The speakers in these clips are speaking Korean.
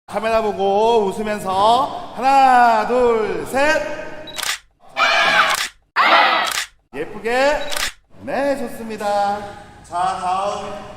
카메라 보고 웃으면서 하나, 둘, 셋. 예쁘게. 네, 좋습니다. 자, 다음.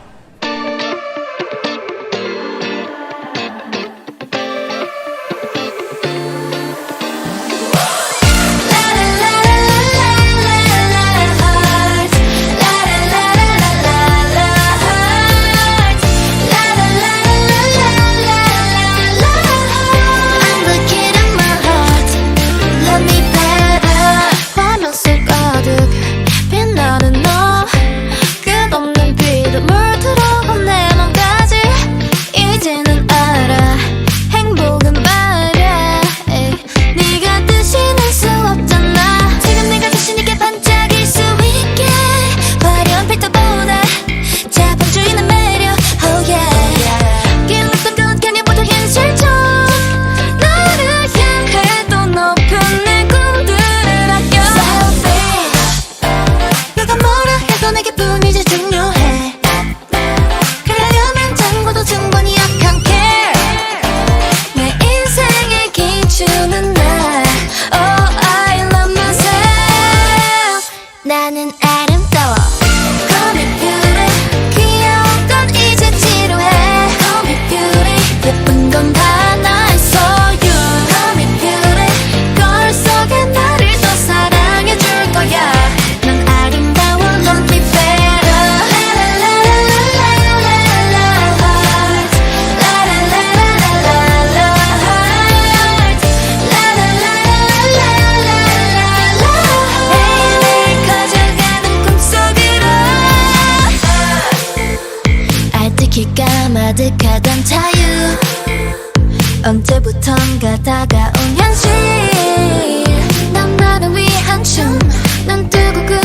나는 아름다워. Call me beauty. 귀여운 건 이제 지루해. Call me beauty. 예쁜 건 다 나의 소유. Call me beauty. 거울 속에 나를 더 사랑해 줄 거야. 넌 아름다워. Don't be better. 가득하던 자유 언제부턴가 다가온 현실 넌 나를 위한 춤 넌 두고